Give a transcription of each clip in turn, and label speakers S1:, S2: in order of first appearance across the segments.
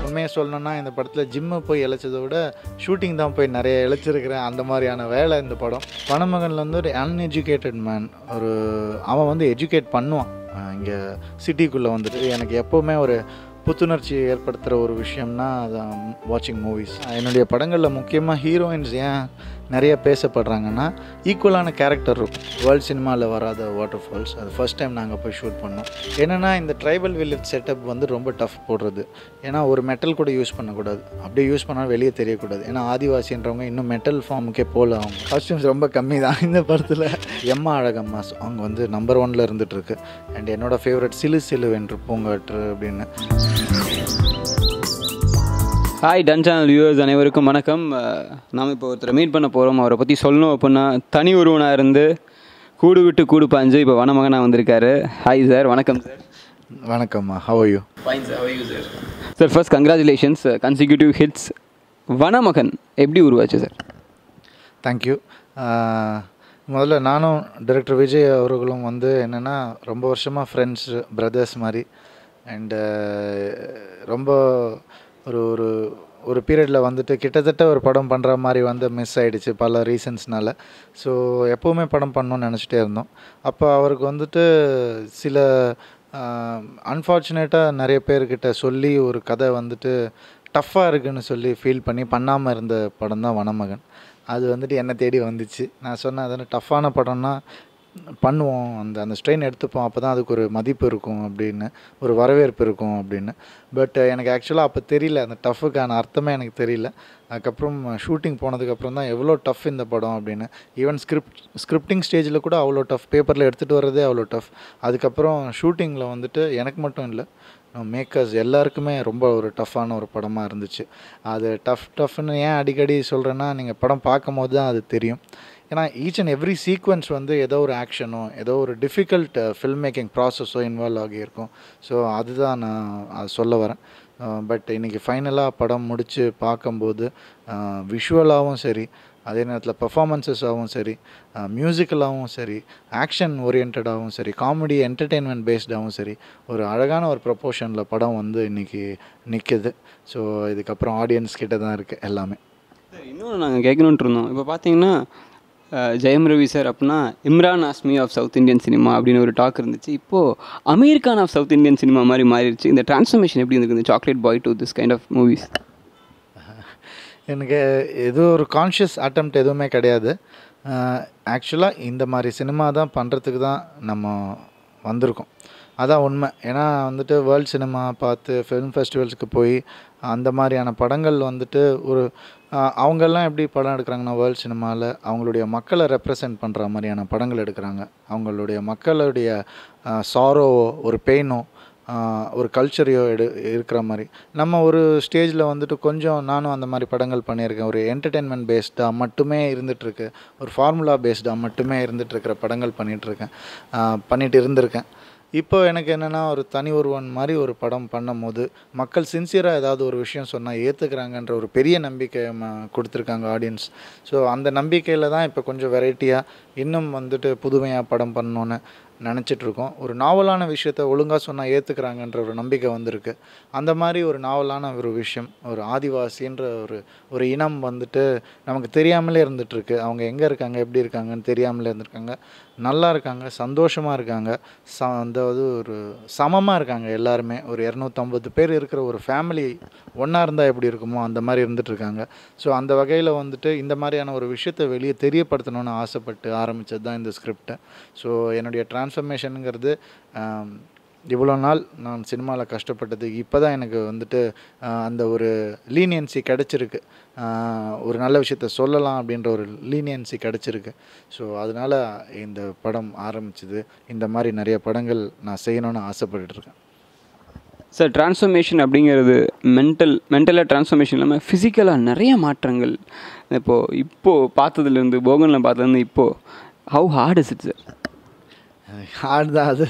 S1: உண்மையாக சொல்லணுன்னா இந்த படத்தில் ஜிம்மு போய் இழைச்சதை விட ஷூட்டிங் தான் போய் நிறைய இழைச்சிருக்கிறேன். அந்த மாதிரியான வேலை இந்த படம். வனமகனில் வந்து ஒரு அன்எஜுகேட்டட் மேன், அவன் வந்து எஜுகேட் பண்ணுவான். இங்கே சிட்டிக்குள்ளே வந்துட்டு எனக்கு எப்போவுமே ஒரு புத்துணர்ச்சி ஏற்படுத்துகிற ஒரு விஷயம்னா அதான் வாட்சிங் மூவிஸ். என்னுடைய படங்களில் முக்கியமாக ஹீரோயின்ஸ் ஏன் நிறைய பேசப்படுறாங்கன்னா ஈக்குவலான கேரக்டர் இருக்கும். வேர்ல்டு சினிமாவில் வராத வாட்டர் ஃபால்ஸ் அது ஃபர்ஸ்ட் டைம் நாங்கள் போய் ஷூட் பண்ணோம். என்னென்னா இந்த ட்ரைபல் வில்லேஜ் செட்டப் வந்து ரொம்ப டஃப் போடுறது. ஏன்னா ஒரு மெட்டல் கூட யூஸ் பண்ணக்கூடாது, அப்படியே யூஸ் பண்ணால் வெளியே தெரியக்கூடாது. ஏன்னா ஆதிவாசின்றவங்க இன்னும் மெட்டல் ஃபார்முக்கே போகல. அவங்க காஸ்டியூம்ஸ் ரொம்ப கம்மி தான் இந்த படத்தில். எம்மா அழகம்மா அவங்க வந்து நம்பர் 1ல் இருந்துகிட்ருக்கு. அண்ட் என்னோடய ஃபேவரட் சிலு சிலு வென்று பூங்காற்று அப்படின்னு.
S2: ஹாய் டன் சேனல் வியூவர்ஸ் அனைவருக்கும் வணக்கம். நாம் இப்போ ஒருத்தரை மீட் பண்ண போகிறோம். அவரை பற்றி சொல்லணும் அப்படின்னா தனி ஒருவனாக இருந்து கூடு விட்டு கூடு பாஞ்சு இப்போ வனமகனாக வந்திருக்காரு. Hi sir. வணக்கம் சார்.
S1: வணக்கம்மா. How are you?
S2: Fine sir. How are you sir? Sir first congratulations, consecutive hits. Vanamagan எப்படி உருவாச்சு சார்?
S1: தேங்க்யூ. முதல்ல நானும் டைரக்டர் விஜய் அவர்களும் வந்து என்னென்னா ரொம்ப வருஷமாக ஃப்ரெண்ட்ஸ் பிரதர்ஸ் மாதிரி. அண்டு ரொம்ப ஒரு ஒரு ஒரு பீரியடில் வந்துட்டு கிட்டத்தட்ட ஒரு படம் பண்ணுற மாதிரி வந்து மிஸ் ஆகிடுச்சு பல ரீசன்ஸ்னால. ஸோ எப்போவுமே படம் பண்ணணும்னு நினச்சிட்டே இருந்தோம். அப்போ அவருக்கு வந்துட்டு சில அன்ஃபார்ச்சுனேட்டாக நிறைய பேர்கிட்ட சொல்லி ஒரு கதை வந்துட்டு டஃப்பாக இருக்குதுன்னு சொல்லி ஃபீல் பண்ணி பண்ணாமல் இருந்த படம் தான் வனமகன். அது வந்துட்டு என்னை தேடி வந்துச்சு. நான் சொன்னேன் அதனால் டஃப்பான படம்னா பண்ணுவோம், அந்த ஸ்ட்ரெயின் எடுத்துப்போம், அப்போ தான் அதுக்கு ஒரு மதிப்பு இருக்கும் அப்படின்னு, ஒரு வரவேற்பு இருக்கும் அப்படின்னு. பட் எனக்கு ஆக்சுவலாக அப்போ தெரியல, அந்த டஃப்புக்கான அர்த்தமே எனக்கு தெரியல. அதுக்கப்புறம் ஷூட்டிங் போனதுக்கப்புறம் தான் எவ்வளோ டஃப் இந்த படம் அப்படின்னு. ஈவன் ஸ்கிரிப்டிங் ஸ்டேஜில் கூட அவ்வளோ டஃப், பேப்பரில் எடுத்துகிட்டு வர்றதே அவ்வளோ டஃப். அதுக்கப்புறம் ஷூட்டிங்கில் வந்துட்டு எனக்கு மட்டும் இல்லை, மேக்கர்ஸ் எல்லாருக்குமே ரொம்ப ஒரு டஃப்பான ஒரு படமாக இருந்துச்சு. அது டஃப்னு ஏன் அடிக்கடி சொல்கிறேன்னா, நீங்கள் படம் பார்க்கும் போது தான் அது தெரியும். ஏன்னா ஈச் அண்ட் எவ்ரி சீக்வன்ஸ் வந்து ஏதோ ஒரு ஆக்ஷனோ ஏதோ ஒரு டிஃபிகல்ட் ஃபில்ம் மேக்கிங் ப்ராசஸோ இன்வால்வ் ஆகியிருக்கும். ஸோ அதுதான் நான் அது சொல்ல வரேன். பட் இன்றைக்கி ஃபைனலாக படம் முடித்து பார்க்கும்போது விஷுவலாகவும் சரி, அதே நேரத்தில் பெர்ஃபார்மன்ஸஸாகவும் சரி, மியூசிக்கலாகவும் சரி, ஆக்ஷன் ஓரியன்டாகவும் சரி, காமெடி என்டர்டெயின்மெண்ட் பேஸ்டாகவும் சரி, ஒரு அழகான ஒரு ப்ரொப்போர்ஷனில் படம் வந்து இன்றைக்கி நிற்குது. ஸோ இதுக்கப்புறம் ஆடியன்ஸ் கிட்ட தான் இருக்குது எல்லாமே.
S2: இன்னொன்று நாங்கள் கேட்கணுன்ட்டு இருந்தோம். இப்போ பார்த்தீங்கன்னா ஜெயம் ரவி சார் அப்படின்னா Imran Hashmi of south Indian cinema அப்படின்னு ஒரு டாக் இருந்துச்சு. இப்போது Aamir Khan of south Indian cinema மாதிரி மாறிடுச்சு. இந்த டிரான்ஸ்ஃபர்மேஷன் எப்படி இருக்குது இந்த chocolate boy to this kind of movies?
S1: எனக்கு எதுவும் ஒரு கான்ஷியஸ் அட்டெம்ப்ட் எதுவுமே கிடையாது. ஆக்சுவலாக இந்த மாதிரி சினிமா தான் பண்ணுறதுக்கு தான் நம்ம வந்திருக்கோம். அதான் உண்மை. ஏன்னா வந்துட்டு வேர்ல்டு சினிமா பார்த்து ஃபிலிம் ஃபெஸ்டிவல்ஸுக்கு போய் அந்த மாதிரியான படங்கள் வந்துட்டு ஒரு அவங்கெல்லாம் எப்படி படம் எடுக்கிறாங்கன்னா வேர்ல்டு சினிமாவில் அவங்களுடைய மக்களை ரெப்ரசன்ட் பண்ணுற மாதிரியான படங்கள் எடுக்கிறாங்க. அவங்களுடைய மக்களுடைய சாரோவோ ஒரு பெயினோ ஒரு கல்ச்சரையோ இருக்கிற மாதிரி. நம்ம ஒரு ஸ்டேஜில் வந்துட்டு கொஞ்சம் நானும் அந்த மாதிரி படங்கள் பண்ணியிருக்கேன். ஒரு என்டர்டெயின்மெண்ட் பேஸ்டாக மட்டுமே இருந்துகிட்ருக்கு, ஒரு ஃபார்முலா பேஸ்டாக மட்டுமே இருந்துகிட்ருக்கிற படங்கள் பண்ணிகிட்டு இருந்திருக்கேன். இப்போ எனக்கு என்னென்னா ஒரு தனி ஒருவன் மாதிரி ஒரு படம் பண்ணும் போது மக்கள் சின்சியராக ஏதாவது ஒரு விஷயம் சொன்னால் ஏற்றுக்கிறாங்கன்ற ஒரு பெரிய நம்பிக்கை கொடுத்துருக்காங்க ஆடியன்ஸ். ஸோ அந்த நம்பிக்கையில் தான் இப்போ கொஞ்சம் வெரைட்டியாக இன்னும் வந்துட்டு புதுமையாக படம் பண்ணணுன்னு நினச்சிட்ருக்கோம். ஒரு நாவலான விஷயத்தை ஒழுங்காக சொன்னால் ஏற்றுக்கிறாங்கன்ற ஒரு நம்பிக்கை வந்திருக்கு. அந்த மாதிரி ஒரு நாவலான ஒரு விஷயம், ஒரு ஆதிவாசின்ற ஒரு இனம் வந்துட்டு நமக்கு தெரியாமலே இருந்துகிட்ருக்கு. அவங்க எங்கே இருக்காங்க, எப்படி இருக்காங்கன்னு தெரியாமலே இருந்திருக்காங்க. நல்லா இருக்காங்க, சந்தோஷமாக இருக்காங்க, அதாவது ஒரு சமமாக இருக்காங்க எல்லாருமே. ஒரு 250 பேர் இருக்கிற ஒரு ஃபேமிலி ஒன்றா இருந்தால் எப்படி இருக்குமோ அந்த மாதிரி இருந்துகிட்ருக்காங்க. ஸோ அந்த வகையில் வந்துட்டு இந்த மாதிரியான ஒரு விஷயத்தை வெளியே தெரியப்படுத்தணும்னு ஆசைப்பட்டு ஆரம்பித்தது தான் இந்த ஸ்கிரிப்டை. ஸோ என்னுடைய டிரான்ஸ்ஃபர்மேஷனுங்கிறது இவ்வளோ நாள் நான் சினிமாவில் கஷ்டப்பட்டது இப்போ தான் எனக்கு வந்துட்டு அந்த ஒரு லீனியன்சி கிடச்சிருக்கு. ஒரு நல்ல விஷயத்த சொல்லலாம் அப்படின்ற ஒரு லீனியன்சி கிடச்சிருக்கு. ஸோ அதனால் இந்த படம் ஆரம்பிச்சது. இந்த மாதிரி நிறைய படங்கள் நான் செய்யணும்னு ஆசைப்பட்டுருக்கேன்.
S2: சார் டிரான்ஸ்ஃபர்மேஷன் அப்படிங்கிறது மென்டலாக டிரான்ஸ்ஃபர்மேஷன் இல்லாமல் ஃபிசிக்கலாக நிறைய மாற்றங்கள். இப்போது பார்த்ததுலேருந்து போகனில் பார்த்ததுலேருந்து இப்போது how hard is it sir?
S1: Hard தான் அது.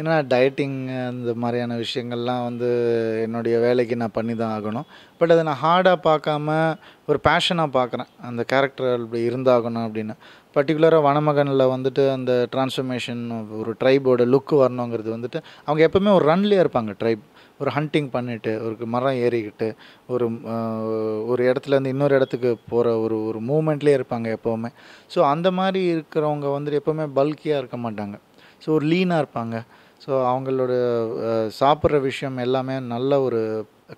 S1: ஏன்னா டயட்டிங் அந்த மாதிரியான விஷயங்கள்லாம் வந்து என்னுடைய வேலைக்கு நான் பண்ணி தான் ஆகணும். பட் அதை நான் ஹார்டாக பார்க்காம ஒரு பேஷனாக பார்க்குறேன். அந்த கேரக்டர் அப்படி இருந்தாகணும் அப்படின்னு. பர்டிகுலராக வனமகனில் வந்துட்டு அந்த டிரான்ஸ்ஃபர்மேஷன் ஒரு ட்ரைபோட லுக்கு வரணுங்கிறது வந்துட்டு அவங்க எப்போவுமே ஒரு ரன்லேயே இருப்பாங்க. ட்ரைப் ஒரு ஹண்டிங் பண்ணிவிட்டு ஒரு மரம் ஏறிக்கிட்டு ஒரு ஒரு இடத்துலேருந்து இன்னொரு இடத்துக்கு போகிற ஒரு ஒரு மூமெண்ட்லேயே இருப்பாங்க எப்போவுமே. ஸோ அந்த மாதிரி இருக்கிறவங்க வந்துட்டு எப்போவுமே பல்கியாக இருக்க மாட்டாங்க. ஸோ ஒரு லீனாக இருப்பாங்க. ஸோ அவங்களோட சாப்பிட்ற விஷயம் எல்லாமே நல்ல ஒரு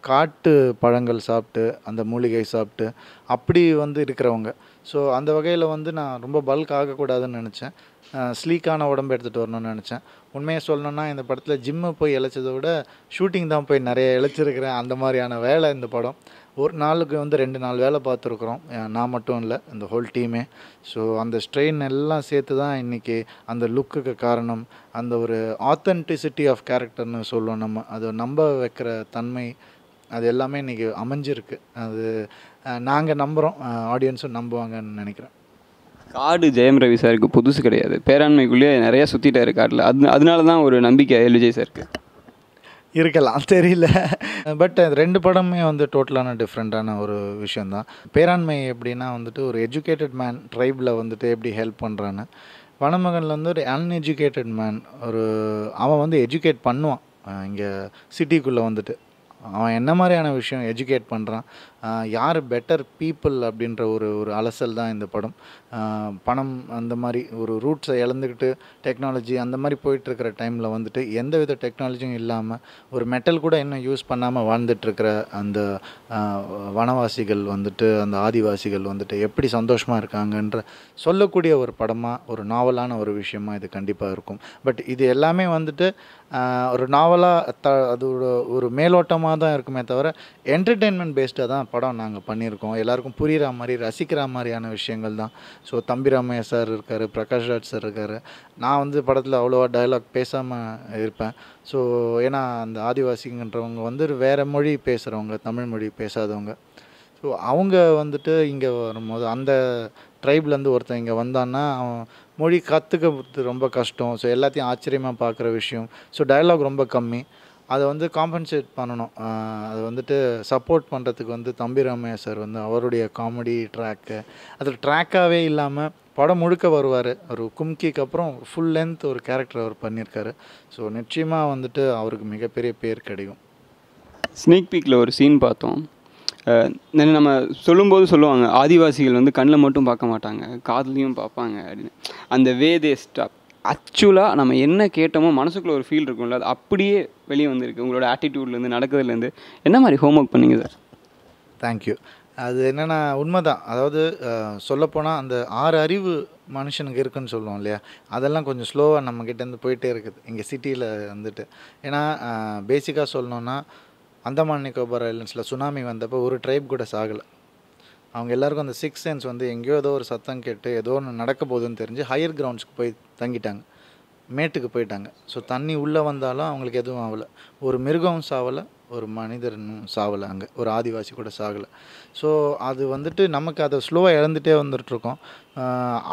S1: காட்டு பழங்கள் சாப்பிட்டு அந்த மூலிகை சாப்பிட்டு அப்படி வந்து இருக்கிறவங்க. ஸோ அந்த வகையில் வந்து நான் ரொம்ப பல்க் ஆகக்கூடாதுன்னு நினச்சேன். ஸ்லீக்கான உடம்பு எடுத்துகிட்டு வரணும்னு நினச்சேன். உண்மையை சொல்லணுன்னா இந்த படத்தில் ஜிம்மு போய் இளைச்சதை விட ஷூட்டிங் தான் போய் நிறைய இளைச்சிருக்கிறேன். அந்த மாதிரியான வேலை இந்த படம். ஒரு நாளுக்கு வந்து 2 நாள் வேலை பார்த்துருக்குறோம். நான் மட்டும் இல்லை, இந்த ஹோல் டீமே. ஸோ அந்த ஸ்ட்ரெயின் எல்லாம் சேர்த்து தான் இன்றைக்கி அந்த லுக்குக்கு காரணம். அந்த ஒரு ஆத்தென்டிசிட்டி ஆஃப் கேரக்டர்னு சொல்லுவோம் நம்ம. அதை நம்ப வைக்கிற தன்மை அது எல்லாமே இன்றைக்கி அமைஞ்சிருக்கு. அது நாங்கள் நம்புகிறோம், ஆடியன்ஸும் நம்புவாங்கன்னு நினைக்கிறேன்.
S2: காடு ஜெயம் ரவி சாருக்கு புதுசு கிடையாது. பேராண்மைக்குள்ளேயே நிறையா சுற்றிட்டாரு காட்டில். அதனால தான் ஒரு நம்பிக்கை விஜய் சாருக்கு
S1: இருக்கலாம், தெரியல. பட் 2 படமே வந்து டோட்டலான டிஃப்ரெண்ட்டான ஒரு விஷயந்தான். பேராண்மை எப்படின்னா வந்துட்டு ஒரு எஜுகேட்டட் மேன் ட்ரைபில் வந்துட்டு எப்படி ஹெல்ப் பண்ணுறான்னு. வனமகனில் வந்து ஒரு அன்எஜுகேட்டட் மேன், அவன் வந்து எஜுகேட் பண்ணுவான். இங்கே சிட்டிக்குள்ளே வந்துட்டு அவன் என்ன மாதிரியான விஷயம் எஜுகேட் பண்ணுறான், யார் பெட்டர் பீப்புள் அப்படின்ற ஒரு ஒரு அலசல் தான் இந்த படம். பணம் அந்த மாதிரி ஒரு ரூட்ஸை இழந்துக்கிட்டு டெக்னாலஜி அந்த மாதிரி போயிட்டுருக்கிற டைமில் வந்துட்டு எந்த வித டெக்னாலஜியும் இல்லாமல் ஒரு மெட்டல் கூட இன்னும் யூஸ் பண்ணாமல் வாழ்ந்துட்டுருக்கிற அந்த வனவாசிகள் வந்துட்டு அந்த ஆதிவாசிகள் வந்துட்டு எப்படி சந்தோஷமாக இருக்காங்கன்ற சொல்லக்கூடிய ஒரு படமாக ஒரு நாவலான ஒரு விஷயமாக இது கண்டிப்பாக இருக்கும். பட் இது எல்லாமே வந்துட்டு ஒரு நாவலாக அதோட ஒரு மேலோட்டமாக தான் இருக்குமே தவிர என்டர்டெயின்மெண்ட் பேஸ்டாக தான் படம் நாங்கள் பண்ணியிருக்கோம். எல்லாருக்கும் புரிகிற மாதிரி ரசிக்கிற மாதிரியான விஷயங்கள் தான். ஸோ தம்பிராமையா சார் இருக்கார், பிரகாஷ் ராஜ் சார் இருக்கார். நான் வந்து படத்தில் அவ்வளோவா டயலாக் பேசாமல் இருப்பேன். ஸோ ஏன்னா அந்த ஆதிவாசிங்கன்றவங்க வந்து வேறு மொழி பேசுகிறவங்க, தமிழ் மொழி பேசாதவங்க. ஸோ அவங்க வந்துட்டு இங்கே வரும்போது அந்த ட்ரைப்லேருந்து ஒருத்தன் இங்கே வந்தான்னா அவன் மொழி கற்றுக்கிறது ரொம்ப கஷ்டம். ஸோ எல்லாத்தையும் ஆச்சரியமாக பார்க்குற விஷயம். ஸோ டயலாக் ரொம்ப கம்மி. அதை வந்து காம்பன்சேட் பண்ணணும். அதை வந்துட்டு சப்போர்ட் பண்ணுறதுக்கு வந்து தம்பிராமையா சார் வந்து அவருடைய காமெடி ட்ராக்கு அது ட்ராக்காகவே இல்லாமல் படம் முழுக்க வருவார். ஒரு கும்கிக்கு அப்புறம் ஃபுல் லென்த் ஒரு கேரக்டர் அவர் பண்ணியிருக்காரு. ஸோ நிச்சயமாக வந்துட்டு அவருக்கு மிகப்பெரிய பேர் கிடைக்கும்.
S2: ஸ்னீக் பீக்கில் ஒரு சீன் பார்த்தோம். நம்ம சொல்லும்போது சொல்லுவாங்க, ஆதிவாசிகள் வந்து கண்ணில் மட்டும் பார்க்க மாட்டாங்க, காதுலையும் பார்ப்பாங்க அப்படின்னு. அந்த வே தே ஸ்டாப் ஆக்சுவலாக நம்ம என்ன கேட்டோமோ மனசுக்குள்ளே ஒரு ஃபீல் இருக்கும்ல, அது அப்படியே வெளியே வந்திருக்கு. உங்களோட ஆட்டிடியூட்லேருந்து நடக்கிறதுலேருந்து என்ன மாதிரி ஹோம் ஒர்க் பண்ணிங்க சார்?
S1: தேங்க்யூ. அது என்னென்னா உண்மைதான். அதாவது சொல்லப்போனால் அந்த 6 அறிவு மனுஷனுக்கு இருக்குன்னு சொல்லுவோம் இல்லையா, அதெல்லாம் கொஞ்சம் ஸ்லோவாக நம்மக்கிட்டேருந்து போயிட்டே இருக்குது இங்கே சிட்டியில் வந்துட்டு. ஏன்னா பேசிக்காக சொல்லணுன்னா அந்தமான் நிக்கோபார் ஐலண்ட்ஸில் சுனாமி வந்தப்போ ஒரு ட்ரைப் கூட சாகலை. அவங்க எல்லாருக்கும் அந்த 6th சென்ஸ் வந்து எங்கேயோ ஏதோ ஒரு சத்தம் கேட்டு ஏதோ ஒன்று நடக்க போகுதுன்னு தெரிஞ்சு ஹையர் கிரவுண்ட்ஸ்க்கு போய் தங்கிட்டாங்க, மேட்டுக்கு போயிட்டாங்க. ஸோ தண்ணி உள்ளே வந்தாலும் அவங்களுக்கு எதுவும் ஆகலை. ஒரு மிருகம் சாவலை, ஒரு மனிதனும் சாவலை, அங்கே ஒரு ஆதிவாசி கூட சாகலை. ஸோ அது வந்துட்டு நமக்கு அதை ஸ்லோவாக இழந்துகிட்டே வந்துட்டுருக்கோம்.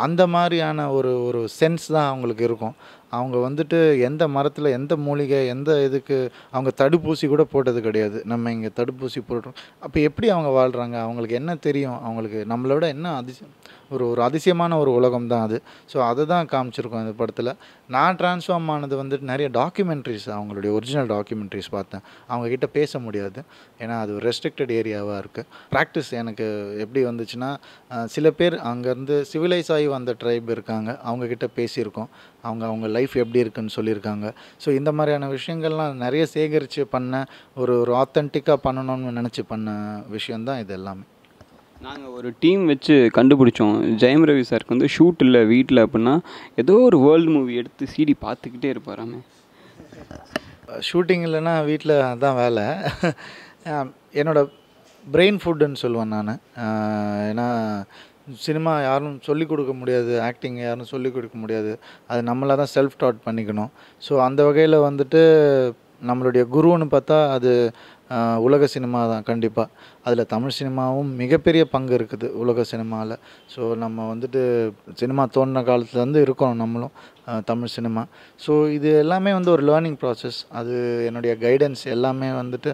S1: அந்த மாதிரியான ஒரு ஒரு சென்ஸ் தான் அவங்களுக்கு இருக்கும். அவங்க வந்துட்டு எந்த மரத்தில் எந்த மூலிகை எந்த இதுக்கு அவங்க தடுப்பூசி கூட போட்டது கிடையாது. நம்ம இங்கே தடுப்பூசி போடுறோம். அப்போ எப்படி அவங்க வாழ்கிறாங்க, அவங்களுக்கு என்ன தெரியும், அவங்களுக்கு நம்மளோட என்ன ஒரு ஒரு அதிசயமான ஒரு உலகம் தான் அது. ஸோ அதை தான் காமிச்சிருக்கோம் இந்த படத்தில். நான் ட்ரான்ஸ்ஃபார்ம் ஆனது வந்துட்டு நிறைய டாக்குமெண்ட்ரிஸ், அவங்களுடைய ஒரிஜினல் டாக்குமெண்ட்ரிஸ் பார்த்தேன். அவங்கக்கிட்ட பேச முடியாது, ஏன்னா அது ஒரு ரெஸ்ட்ரிக்டட் ஏரியாவாக இருக்குது. ப்ராக்டிஸ் எனக்கு எப்படி வந்துச்சுன்னா, சில பேர் அங்கேருந்து சிவிலைஸ் ஆகி வந்த ட்ரைப் இருக்காங்க, அவங்கக்கிட்ட பேசியிருக்கோம். அவங்க லைஃப் எப்படி இருக்குன்னு சொல்லியிருக்காங்க. ஸோ இந்த மாதிரியான விஷயங்கள்லாம் நிறைய சேகரித்து பண்ண ஒரு ஒரு ஆத்தென்டிக்காக பண்ணணும்னு நினச்சி பண்ண விஷயந்தான் இது எல்லாமே.
S2: நாங்கள் ஒரு டீம் வச்சு கண்டுபிடிச்சோம், ஜெயம் ரவி சாருக்கு வந்து ஷூட் இல்லை வீட்டில் அப்படின்னா ஏதோ ஒரு வேர்ல்டு மூவி எடுத்து சிடி பார்த்துக்கிட்டே இருப்பாராமே.
S1: ஷூட்டிங் இல்லைன்னா வீட்டில் அதுதான் வேலை. என்னோடய பிரெயின் ஃபுட்டுன்னு சொல்லுவேன் நான். ஏன்னா சினிமா யாரும் சொல்லிக் கொடுக்க முடியாது, ஆக்டிங் யாரும் சொல்லிக் கொடுக்க முடியாது, அது நம்மளாக தான் செல்ஃப் டாட் பண்ணிக்கணும். ஸோ அந்த வகையில் வந்துட்டு நம்மளுடைய குருன்னு பார்த்தா அது உலக சினிமா தான் கண்டிப்பாக. அதில் தமிழ் சினிமாவும் மிகப்பெரிய பங்கு இருக்குது உலக சினிமாவில். ஸோ நம்ம வந்துட்டு சினிமா தோன்றின காலத்துலேருந்து இருக்கோம் நம்மளும் தமிழ் சினிமா. ஸோ இது எல்லாமே வந்து ஒரு லேர்னிங் ப்ராசஸ். அது என்னுடைய கைடன்ஸ் எல்லாமே வந்துட்டு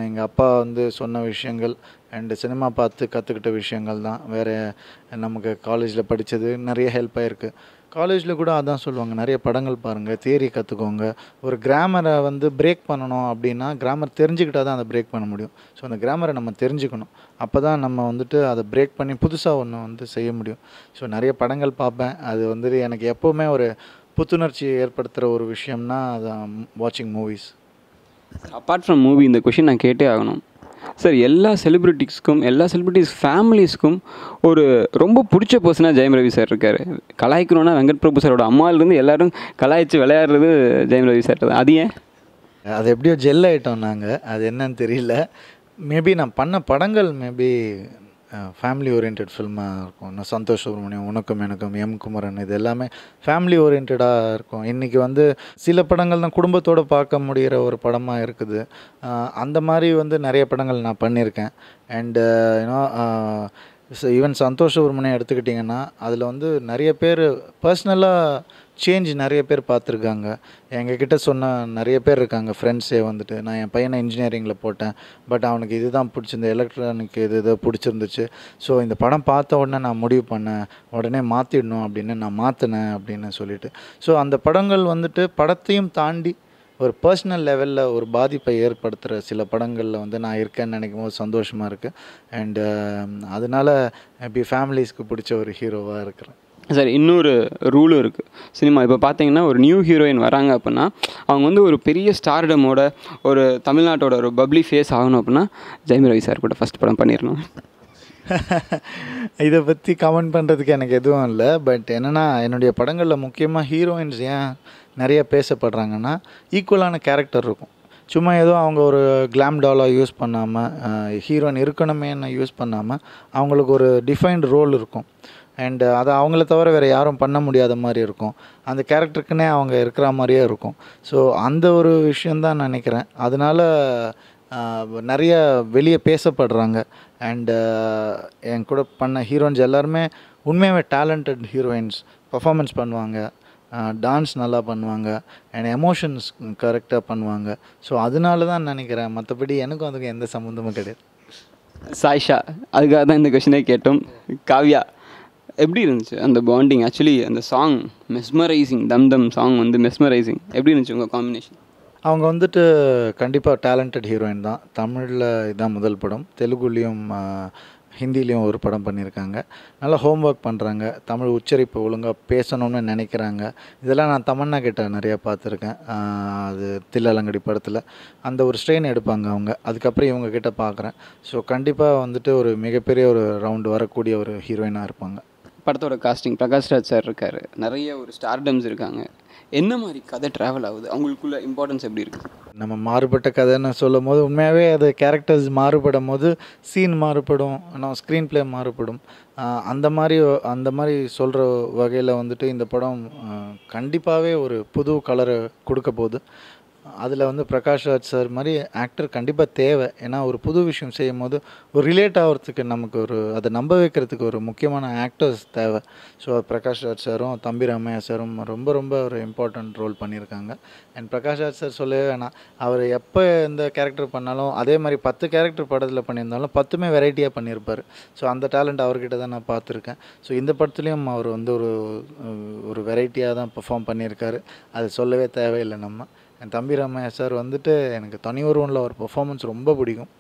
S1: எங்கள் அப்பா வந்து சொன்ன விஷயங்கள் அண்டு சினிமா பார்த்து கற்றுக்கிட்ட விஷயங்கள் தான். வேறு நமக்கு காலேஜில் படித்தது நிறைய ஹெல்ப் ஆகிருக்கு. காலேஜில் கூட அதான் சொல்லுவாங்க, நிறைய படங்கள் பாருங்கள், தியரி கற்றுக்கோங்க. ஒரு கிராமரை வந்து பிரேக் பண்ணணும் அப்படின்னா கிராமர் தெரிஞ்சுக்கிட்டால் தான் அதை பிரேக் பண்ண முடியும். ஸோ அந்த கிராமரை நம்ம தெரிஞ்சுக்கணும். அப்போ தான் நம்ம வந்துட்டு அதை பிரேக் பண்ணி புதுசாக ஒன்று வந்து செய்ய முடியும். ஸோ நிறைய படங்கள் பார்ப்பேன். அது வந்துட்டு எனக்கு எப்போவுமே ஒரு புத்துணர்ச்சி ஏற்படுத்துகிற ஒரு விஷயம்னா அதான் வாட்சிங் மூவிஸ்.
S2: அப்பார்ட் ஃப்ரம் மூவி இந்த கொஷின் நான் கேட்டே ஆகணும் சார். எல்லா செலிபிரிட்டிஸ் ஃபேமிலிஸ்க்கும் ஒரு ரொம்ப பிடிச்ச பர்சனாக ஜெயம் ரவி சார் இருக்கார். கலாய்க்கணுன்னா வெங்கட் பிரபு சாரோட அம்மாவிலேருந்து எல்லோரும் கலாய்ச்சி விளையாடுறது ஜெயம் ரவி சார் தான். அது ஏன்?
S1: அது எப்படியோ ஜெல் ஆகிட்டோம் நாங்கள். அது என்னன்னு தெரியல. மேபி நான் பண்ண படங்கள் மேபி ஃபேமிலி ஓரியன்ட் ஃபில்மாக இருக்கும். நான் சந்தோஷ் சுப்ரமணியம், உனக்கும் எனக்கும், எம் குமரன், இது எல்லாமே ஃபேமிலி ஓரியன்டாக இருக்கும். இன்றைக்கி வந்து சில படங்கள் தான் குடும்பத்தோடு பார்க்க முடிகிற ஒரு படமாக இருக்குது. அந்த மாதிரி வந்து நிறைய படங்கள் நான் பண்ணியிருக்கேன். And you know even Santhosh Subramaniam எடுத்துக்கிட்டிங்கன்னா அதில் வந்து நிறைய பேர் பர்சனலாக சேஞ்ச் நிறைய பேர் பார்த்துருக்காங்க. எங்ககிட்ட சொன்ன நிறைய பேர் இருக்காங்க ஃப்ரெண்ட்ஸே வந்துட்டு, நான் என் பையனை இன்ஜினியரிங்கில் போட்டேன், பட் அவனுக்கு இது தான் பிடிச்சிருந்து, எலக்ட்ரானிக் இது பிடிச்சிருந்துச்சு. ஸோ இந்த படம் பார்த்த உடனே நான் முடிவு பண்ணேன், உடனே மாற்றிடணும் அப்படின்னு நான் மாற்றினேன் அப்படின்னு சொல்லிட்டு. ஸோ அந்த படங்கள் வந்துட்டு படத்தையும் தாண்டி ஒரு பர்சனல் லெவலில் ஒரு பாதிப்பை ஏற்படுத்துகிற சில படங்களில் வந்து நான் இருக்கேன்னு நினைக்கும் போது சந்தோஷமாக இருக்குது. அண்டு அதனால் இப்படி ஃபேமிலிஸ்க்கு பிடிச்ச ஒரு ஹீரோவாக இருக்கிறேன்.
S2: சார் இன்னொரு ரூலும் இருக்குது சினிமா. இப்போ பார்த்தீங்கன்னா ஒரு நியூ ஹீரோயின் வராங்க அப்படின்னா அவங்க வந்து ஒரு பெரிய ஸ்டார்டமோட ஒரு தமிழ்நாட்டோட ஒரு பப்ளி ஃபேஸ் ஆகணும் அப்படின்னா ஜெயம் ரவி சார் கூட ஃபஸ்ட் படம் பண்ணிடணும்.
S1: இதை பற்றி கமெண்ட் பண்ணுறதுக்கு எனக்கு எதுவும் இல்லை. பட் என்னென்னா என்னுடைய படங்களில் முக்கியமாக ஹீரோயின்ஸ் ஏன் நிறைய பேசப்படுறாங்கன்னா ஈக்குவலான கேரக்டர் இருக்கும். சும்மா ஏதோ அவங்க ஒரு கிளாம் டாலாக யூஸ் பண்ணாமல், ஹீரோயின் இருக்கணுமேன்னு யூஸ் பண்ணாமல் அவங்களுக்கு ஒரு டிஃபைன்டு ரோல் இருக்கும். அண்டு அதை அவங்கள தவிர வேறு யாரும் பண்ண முடியாத மாதிரி இருக்கும். அந்த கேரக்டருக்குன்னே அவங்க இருக்கிற மாதிரியே இருக்கும். ஸோ அந்த ஒரு விஷயந்தான் நினைக்கிறேன். அதனால் நிறைய வெளியே பேசப்படுறாங்க. அண்டு என் கூட பண்ண ஹீரோயின்ஸ் எல்லாருமே உண்மையாகவே டேலண்டட் ஹீரோயின்ஸ். பர்ஃபார்மன்ஸ் பண்ணுவாங்க, டான்ஸ் நல்லா பண்ணுவாங்க, அண்ட் எமோஷன்ஸ் கரெக்டாக பண்ணுவாங்க. ஸோ அதனால தான் நினைக்கிறேன். மற்றபடி எனக்கும் அதுக்கு எந்த சம்மந்தமும் கிடையாது.
S2: சாய்ஷா, அதுக்காக தான் இந்த கொஷினே கேட்டோம். காவ்யா, எப்படி இருந்துச்சு அந்த பாண்டிங்? ஆக்சுவலி அந்த சாங் மெஸ்மரைசிங், தம் சாங் வந்து மெஸ்மரைசிங். எப்படி இருந்துச்சு உங்கள் காம்பினேஷன்?
S1: அவங்க வந்துட்டு கண்டிப்பாக டேலண்டட் ஹீரோயின் தான். தமிழில் இதுதான் முதல் படம். தெலுங்குலேயும் ஹிந்திலேயும் ஒரு படம் பண்ணியிருக்காங்க. நல்லா ஹோம் ஒர்க் பண்ணுறாங்க. தமிழ் உச்சரிப்பு ஒழுங்காக பேசணும்னு நினைக்கிறாங்க. இதெல்லாம் நான் தமன்னா கிட்ட நிறையா பார்த்துருக்கேன். அது தில்லலங்கடி படத்தில் அந்த ஒரு ஸ்ட்ரெயின் எடுப்பாங்க அவங்க. அதுக்கப்புறம் இவங்க கிட்ட பார்க்குறேன். ஸோ கண்டிப்பாக வந்துட்டு ஒரு மிகப்பெரிய ஒரு ரவுண்டு வரக்கூடிய ஒரு ஹீரோயினாக இருப்பாங்க.
S2: படத்தோட காஸ்டிங் பிரகாஷ்ராஜ் சார் இருக்கார், நிறைய ஒரு ஸ்டார்டம்ஸ் இருக்காங்க. என்ன மாதிரி கதை ட்ராவல் ஆகுது? அவங்களுக்குள்ள இம்பார்ட்டன்ஸ் எப்படி இருக்குது?
S1: நம்ம மாறுபட்ட கதைன்னு சொல்லும் போது உண்மையாகவே அது கேரக்டர்ஸ் மாறுபடும் போது சீன் மாறுபடும், ஸ்க்ரீன் ப்ளே மாறுபடும். அந்த மாதிரி சொல்கிற வகையில் வந்துட்டு இந்த படம் கண்டிப்பாகவே ஒரு புது கலரை கொடுக்க போகுது. அதில் வந்து பிரகாஷ்ராஜ் சார் மாதிரி ஆக்டர் கண்டிப்பாக தேவை. ஏன்னா ஒரு புது விஷயம் செய்யும் போது ஒரு ரிலேட் ஆகிறதுக்கு நமக்கு ஒரு அதை நம்ப வைக்கிறதுக்கு ஒரு முக்கியமான ஆக்டர்ஸ் தேவை. ஸோ பிரகாஷ்ராஜ் சாரும் தம்பி ராமையா சாரும் ரொம்ப ரொம்ப ஒரு இம்பார்ட்டண்ட் ரோல் பண்ணியிருக்காங்க. அண்ட் பிரகாஷ்ராஜ் சார் சொல்லவே வேணாம், அவர் எப்போ எந்த கேரக்டர் பண்ணாலும் அதே மாதிரி 10 கேரக்டர் படத்தில் பண்ணியிருந்தாலும் 10மே வெரைட்டியாக பண்ணியிருப்பார். ஸோ அந்த டேலண்ட் அவர்கிட்ட தான் நான் பார்த்துருக்கேன். ஸோ இந்த படத்துலேயும் அவர் வந்து ஒரு வெரைட்டியாக தான் பெர்ஃபார்ம் பண்ணியிருக்காரு. அது சொல்லவே தேவையில்லை. நம்ம என் தம்பி ராமையா சார் வந்துட்டு எனக்கு தனி ஒருவனில் அவர் பெர்ஃபார்மன்ஸ் ரொம்ப பிடிக்கும்.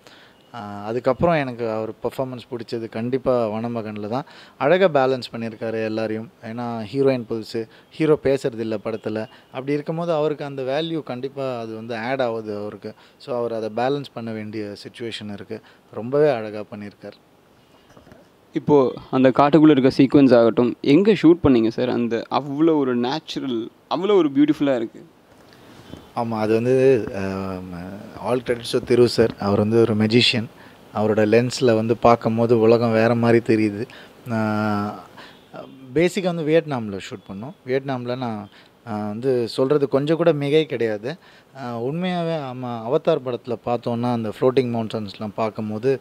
S1: அதுக்கப்புறம் எனக்கு அவர் பெர்ஃபார்மன்ஸ் பிடிச்சது கண்டிப்பாக வனமகனில் தான். அழகாக பேலன்ஸ் பண்ணியிருக்காரு எல்லாரையும். ஏன்னா ஹீரோயின் புதுசு, ஹீரோ பேசுகிறது இல்லை படத்தில். அப்படி இருக்கும்போது அவருக்கு அந்த வேல்யூ கண்டிப்பாக அது வந்து ஆட் ஆகுது அவருக்கு. ஸோ அவர் அதை பேலன்ஸ் பண்ண வேண்டிய சிச்சுவேஷன் இருக்குது. ரொம்பவே அழகாக பண்ணியிருக்கார்.
S2: இப்போது அந்த காட்டுக்குள்ளே இருக்க சீக்வன்ஸ் ஆகட்டும், எங்கே ஷூட் பண்ணிங்க சார்? அந்த அவ்வளோ ஒரு நேச்சுரல், அவ்வளோ ஒரு பியூட்டிஃபுல்லாக இருக்குது.
S1: ஆமாம், அது வந்து all credits to Thiru sir. அவர் வந்து ஒரு மெஜிஷியன். அவரோட லென்ஸில் வந்து பார்க்கும் போது உலகம் வேறு மாதிரி தெரியுது. பேசிக்காக வந்து வியட்நாமில் ஷூட் பண்ணோம். வியட்நாமில் நான் வந்து சொல்கிறது கொஞ்சம் கூட மிகை கிடையாது. உண்மையாகவே அவதார் படத்தில் பார்த்தோன்னா அந்த ஃப்ளோட்டிங் மவுண்டன்ஸ்லாம் பார்க்கும்போது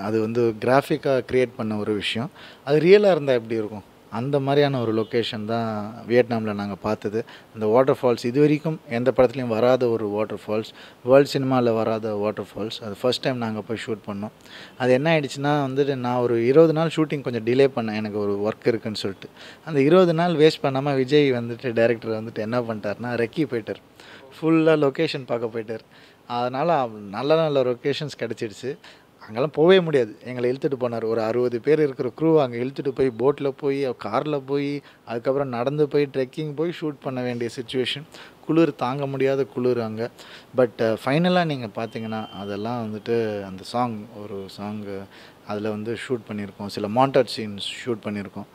S1: அது வந்து கிராஃபிக்காக க்ரியேட் பண்ண ஒரு விஷயம். அது ரியலாக இருந்தால் எப்படி இருக்கும்? அந்த மாதிரியான ஒரு லொக்கேஷன் தான் வியட்நாமில் நாங்கள் பார்த்தது. அந்த வாட்டர் ஃபால்ஸ் இது வரைக்கும் எந்த படத்துலையும் வராத ஒரு வாட்டர் ஃபால்ஸ், வேர்ல்டு சினிமாவில் வராத வாட்டர் ஃபால்ஸ். அது ஃபர்ஸ்ட் டைம் நாங்கள் போய் ஷூட் பண்ணோம். அது என்ன ஆகிடுச்சுன்னா வந்துட்டு நான் ஒரு 20 நாள் ஷூட்டிங் கொஞ்சம் டிலே பண்ணேன், எனக்கு ஒரு ஒர்க் இருக்குதுன்னு சொல்லிட்டு. அந்த 20 நாள் வேஸ்ட் பண்ணாமல் விஜய் வந்துட்டு டைரக்டர் வந்துட்டு என்ன பண்ணிட்டாருன்னா ரெக்கி போயிட்டார். ஃபுல்லாக லொக்கேஷன் பார்க்க போயிட்டார். அதனால் நல்ல நல்ல லொக்கேஷன்ஸ் கிடச்சிடுச்சு. அங்கெல்லாம் போகவே முடியாது. எங்களை இழுத்துட்டு போனார். ஒரு 60 பேர் இருக்கிற க்ரூ அங்கே இழுத்துட்டு போய் போட்டில் போய் காரில் போய் அதுக்கப்புறம் நடந்து போய் ட்ரெக்கிங் போய் ஷூட் பண்ண வேண்டிய சுச்சுவேஷன். குளிர் தாங்க முடியாத குளிர் அங்கே. பட் ஃபைனலாக நீங்கள் பார்த்தீங்கன்னா அதெல்லாம் வந்துட்டு அந்த ஒரு சாங்கு அதில் வந்து ஷூட் பண்ணியிருக்கோம். சில மாண்டட் சீன்ஸ் ஷூட் பண்ணியிருக்கோம்.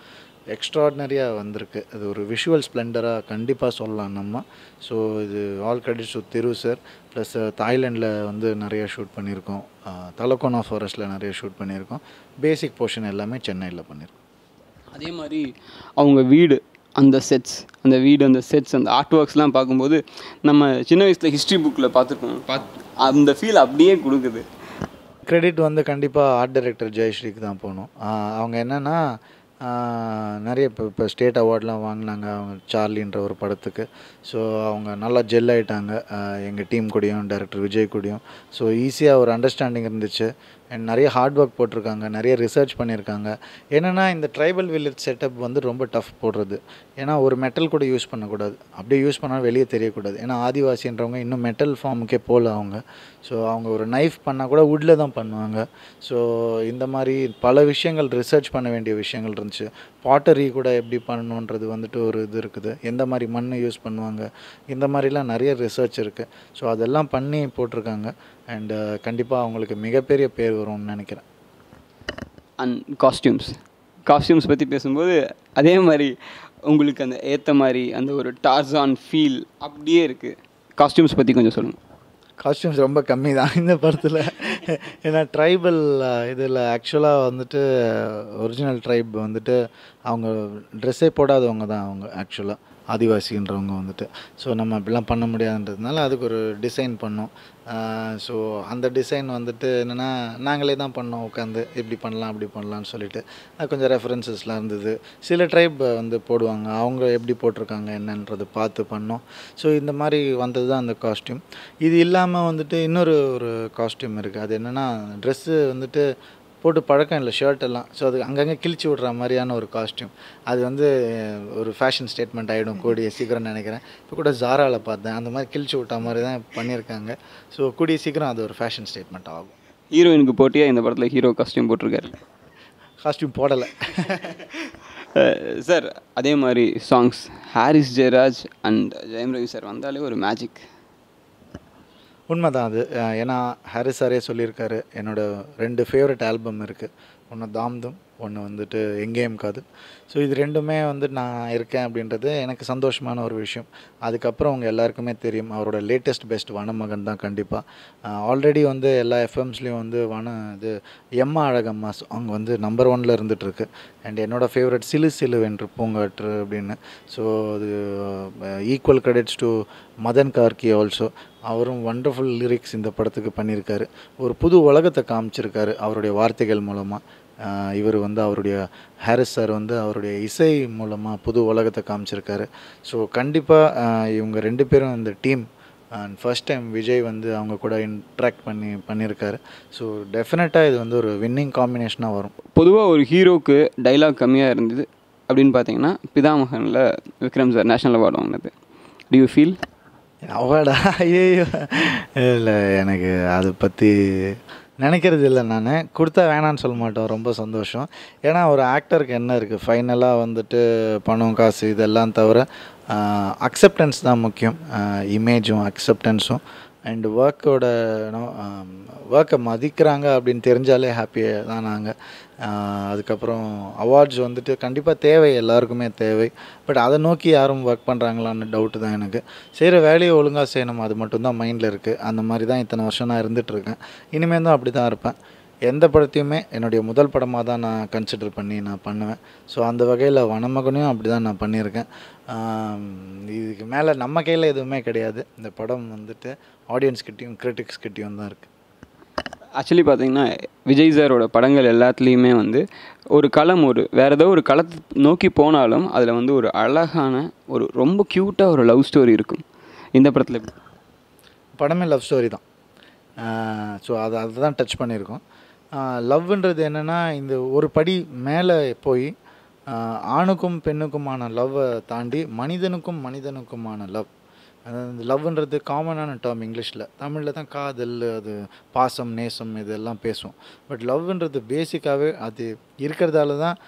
S1: எக்ஸ்ட்ராடினரியாக வந்திருக்கு. அது ஒரு விஷுவல் ஸ்ப்ளெண்டராக கண்டிப்பாக சொல்லலாம் நம்ம. ஸோ இது all credits to Thiru sir. Plus தாய்லாண்டில் வந்து நிறைய ஷூட் பண்ணியிருக்கோம். தலக்கோனா ஃபாரஸ்ட்டில் நிறைய ஷூட் பண்ணியிருக்கோம். பேசிக் போர்ஷன் எல்லாமே சென்னையில் பண்ணியிருக்கோம்.
S2: அதே மாதிரி அவங்க வீடு, அந்த செட்ஸ், அந்த ஆர்ட் ஒர்க்ஸ்லாம் பார்க்கும்போது நம்ம சின்ன வயசில் ஹிஸ்ட்ரி புக்கில் பார்த்துருக்கோம். அந்த ஃபீல் அப்படியே கொடுக்குது.
S1: கிரெடிட் வந்து கண்டிப்பாக ஆர்ட் டைரக்டர் ஜெயஸ்ரீக்கு தான் போகணும். அவங்க என்னென்னா நிறைய இப்போ ஸ்டேட் அவார்ட்லாம் வாங்கினாங்க அவங்க சார்லின்ற ஒரு படத்துக்கு. ஸோ அவங்க நல்லா ஜெல் ஆகிட்டாங்க எங்கள் டீம் கூடயும் டைரக்டர் விஜய் கூடயும். ஸோ ஈஸியாக ஒரு அண்டர்ஸ்டாண்டிங் இருந்துச்சு. அண்ட் நிறைய ஹார்ட் ஒர்க் போட்டிருக்காங்க, நிறைய ரிசர்ச் பண்ணியிருக்காங்க. என்னென்னா இந்த ட்ரைபல் வில்லேஜ் செட்டப் வந்து ரொம்ப டஃப் போடுறது. ஏன்னா ஒரு மெட்டல் கூட யூஸ் பண்ணக்கூடாது, அப்படியே யூஸ் பண்ணால் வெளியே தெரியக்கூடாது. ஏன்னா ஆதிவாசின்றவங்க இன்னும் மெட்டல் ஃபார்முக்கே போகல அவங்க. ஸோ அவங்க ஒரு நைஃப் பண்ணால் கூட வுட்டில் தான் பண்ணுவாங்க. ஸோ இந்த மாதிரி பல விஷயங்கள் ரிசர்ச் பண்ண வேண்டிய விஷயங்கள் இருந்துச்சு. பாட்டரி கூட எப்படி பண்ணணுன்றது வந்துட்டு ஒரு இது இருக்குது. எந்த மாதிரி மண் யூஸ் பண்ணுவாங்க, இந்த மாதிரிலாம் நிறைய ரிசர்ச் இருக்குது. ஸோ அதெல்லாம் பண்ணி போட்டிருக்காங்க. அண்டு கண்டிப்பாக அவங்களுக்கு மிகப்பெரிய பேர் வரும்னு நினைக்கிறேன்.
S2: அண்ட் காஸ்டியூம்ஸ் பற்றி பேசும்போது அதே மாதிரி உங்களுக்கு அந்த ஏற்ற மாதிரி அந்த ஒரு டார்சான் ஃபீல் அப்படியே இருக்குது. காஸ்டியூம்ஸ் பற்றி கொஞ்சம் சொல்லுங்கள்.
S1: காஸ்டியூம்ஸ் ரொம்ப கம்மி தான் இந்த படத்தில். ஏன்னா ட்ரைபல் இதில் ஆக்சுவலாக வந்துட்டு ஒரிஜினல் ட்ரைப் வந்துட்டு அவங்க ட்ரெஸ்ஸே போடாதவங்க தான் அவங்க ஆக்சுவலாக ஆதிவாசின்றவங்க வந்துட்டு. ஸோ நம்ம அப்படிலாம் பண்ண முடியாதுன்றதுனால அதுக்கு ஒரு டிசைன் பண்ணோம். ஸோ அந்த டிசைன் வந்துட்டு என்னென்னா நாங்களே தான் பண்ணோம் உட்காந்து இப்படி பண்ணலாம் அப்படி பண்ணலான்னு சொல்லிட்டு. அது கொஞ்சம் ரெஃபரன்சஸ்லாம் இருந்தது. சில ட்ரைப் வந்து போடுவாங்க, அவங்க எப்படி போட்டிருக்காங்க என்னன்றது பார்த்து பண்ணோம். ஸோ இந்த மாதிரி வந்தது தான் அந்த காஸ்டியூம். இது இல்லாமல் வந்துட்டு இன்னொரு காஸ்டியூம் இருக்குது. அது என்னென்னா ட்ரெஸ்ஸு வந்துட்டு போட்டு பழக்கம் இல்லை ஷர்ட் எல்லாம். ஸோ அது அங்கங்கே கிழிச்சு விட்ற மாதிரியான ஒரு காஸ்டியூம். அது வந்து ஒரு ஃபேஷன் ஸ்டேட்மெண்ட் ஆகிடும் கூடிய சீக்கிரம் நினைக்கிறேன். இப்போ கூட ஜாராவில் பார்த்தேன், அந்த மாதிரி கிழிச்சு விட்ட மாதிரி தான் பண்ணியிருக்காங்க. ஸோ கூடிய சீக்கிரம் அது ஒரு ஃபேஷன் ஸ்டேட்மெண்ட் ஆகும்.
S2: ஹீரோயினுக்கு போட்டியாக இந்த படத்தில் ஹீரோ காஸ்டியூம் போட்டிருக்காரு.
S1: காஸ்டியூம் போடலை
S2: சார். அதே மாதிரி songs Harris Jayaraj and Jayam Ravi sir வந்தாலே ஒரு மேஜிக்.
S1: உண்மை தான் அது. ஏன்னா ஹாரிஸ் சாரே சொல்லியிருக்காரு, என்னோடய 2 ஃபேவரட் ஆல்பம் இருக்குது. ஒன்று தாம்தம், ஒன்று வந்துட்டு எங்கேயும் காது. ஸோ இது ரெண்டுமே வந்து நான் இருக்கேன் அப்படின்றது எனக்கு சந்தோஷமான ஒரு விஷயம். அதுக்கப்புறம் அவங்க எல்லாருக்குமே தெரியும் அவரோட லேட்டஸ்ட் பெஸ்ட் வனமகன் தான் கண்டிப்பாக. ஆல்ரெடி வந்து எல்லா எஃப்எம்ஸ்லேயும் வந்து இது எம்மா அழகம்மா சாங் வந்து நம்பர் 1ல் இருந்துகிட்ருக்கு. அண்ட் என்னோடய ஃபேவரட் சிலு சிலு வென்று பூங்காற்று அப்படின்னு. ஸோ அது equal credits to Madhan Karky also. அவரும் வண்டர்ஃபுல் லிரிக்ஸ் இந்த படத்துக்கு பண்ணியிருக்காரு. ஒரு புது உலகத்தை காமிச்சிருக்காரு அவருடைய வார்த்தைகள் மூலமாக. இவர் வந்து அவருடைய ஹாரிஸ் சார் வந்து அவருடைய இசை மூலமாக புது உலகத்தை காமிச்சிருக்காரு. ஸோ கண்டிப்பாக இவங்க 2 பேரும் இந்த team and first time Vijay வந்து அவங்க கூட இன்ட்ராக்ட் பண்ணியிருக்காரு. ஸோ டெஃபினட்டாக இது வந்து ஒரு வின்னிங் காம்பினேஷனாக வரும்.
S2: பொதுவாக ஒரு ஹீரோக்கு டைலாக் கம்மியாக இருந்தது அப்படின்னு பார்த்தீங்கன்னா பிதாமகனில் விக்ரம் சார் நேஷ்னல் அவார்டு வாங்கினது. Do you feel?
S1: அவார்டா? ஐயோ இல்லை, எனக்கு அதை பற்றி நினைக்கிறது இல்லை. நான் கொடுத்தா வேணான்னு சொல்ல மாட்டோம், ரொம்ப சந்தோஷம். ஏன்னா ஒரு ஆக்டருக்கு என்ன இருக்குது, ஃபைனலாக வந்துட்டு பணம் காசு இதெல்லாம் தவிர அக்செப்டன்ஸ் தான் முக்கியம். இமேஜும் அக்செப்டன்ஸும் அண்டு ஒர்க்கை மதிக்கிறாங்க அப்படின்னு தெரிஞ்சாலே ஹாப்பியாக தான் நாங்கள். அதுக்கப்புறம் அவார்ட்ஸ் வந்துட்டு கண்டிப்பாக தேவை, எல்லாருக்குமே தேவை. பட் அதை நோக்கி யாரும் ஒர்க் பண்ணுறாங்களான்னு டவுட்டு தான் எனக்கு. செய்கிற வேலையை ஒழுங்காக செய்யணும், அது மட்டும்தான் மைண்டில் இருக்குது. அந்த மாதிரி தான் இத்தனை வருஷம் நான் இருந்துகிட்ருக்கேன். இனிமேல் தான் அப்படி தான் இருப்பேன். எந்த படத்தையுமே என்னுடைய முதல் படமாக தான் நான் கன்சிடர் பண்ணி நான் பண்ணுவேன். ஸோ அந்த வகையில் வனமகனையும் அப்படி தான் நான் பண்ணியிருக்கேன். இதுக்கு மேலே நம்ம கையில் எதுவுமே கிடையாது. இந்த படம் வந்துட்டு ஆடியன்ஸ்கிட்டையும் கிரிட்டிக்ஸ்கிட்டையும் தான் இருக்குது.
S2: ஆக்சுவலி பார்த்தீங்கன்னா விஜய் சாரோட படங்கள் எல்லாத்துலேயுமே வந்து ஒரு களம் வேறு ஏதோ ஒரு களத்தை நோக்கி போனாலும் அதில் வந்து ஒரு அழகான ஒரு ரொம்ப க்யூட்டாக ஒரு லவ் ஸ்டோரி இருக்கும். இந்த படத்தில்
S1: படமே லவ் ஸ்டோரி தான். ஸோ அதுதான் டச் பண்ணியிருக்கோம். லவ்ன்றது என்னென்னா இந்த ஒரு படி மேலே போய் ஆணுக்கும் பெண்ணுக்குமான லவ்வை தாண்டி மனிதனுக்குமான லவ். அதாவது லவ்ன்றது காமனான டேர்ம் இங்கிலீஷில். தமிழில் தான் காதல், அது பாசம், நேசம் இதெல்லாம் பேசுவோம். பட் லவ்ன்றது பேசிக்காகவே அது இருக்கிறதால தான்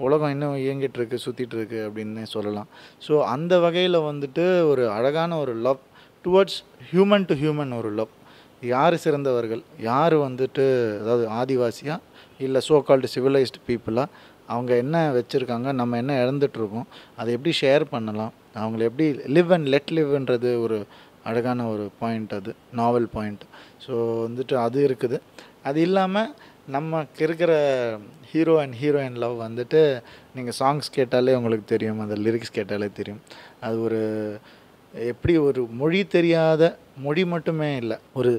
S1: உலகம் இன்னும் இயங்கிட்டுருக்கு, சுற்றிட்டுருக்கு அப்படின்னு சொல்லலாம். ஸோ அந்த வகையில் வந்துட்டு ஒரு அழகான ஒரு love towards human to human ஒரு லவ். யார் சிறந்தவர்கள், யார் வந்துட்டு அதாவது ஆதிவாசியாக இல்லை சோ கால்டு சிவிலைஸ்டு பீப்புளாக, அவங்க என்ன வச்சுருக்காங்க, நம்ம என்ன இழந்துட்டுருக்கோம், அதை எப்படி ஷேர் பண்ணலாம், அவங்கள எப்படி லிவ் அண்ட் லெட் லிவ்ன்றது ஒரு அழகான ஒரு பாயிண்ட், அது நாவல் பாயிண்ட். ஸோ வந்துட்டு அது இருக்குது. அது இல்லாமல் நமக்கு இருக்கிற ஹீரோ அண்ட் ஹீரோயின் லவ் வந்துட்டு நீங்கள் சாங்ஸ் கேட்டாலே உங்களுக்கு தெரியும், அந்த லிரிக்ஸ் கேட்டாலே தெரியும். அது ஒரு எப்படி ஒரு மொழி தெரியாத மொழி மட்டுமே இல்லை, ஒரு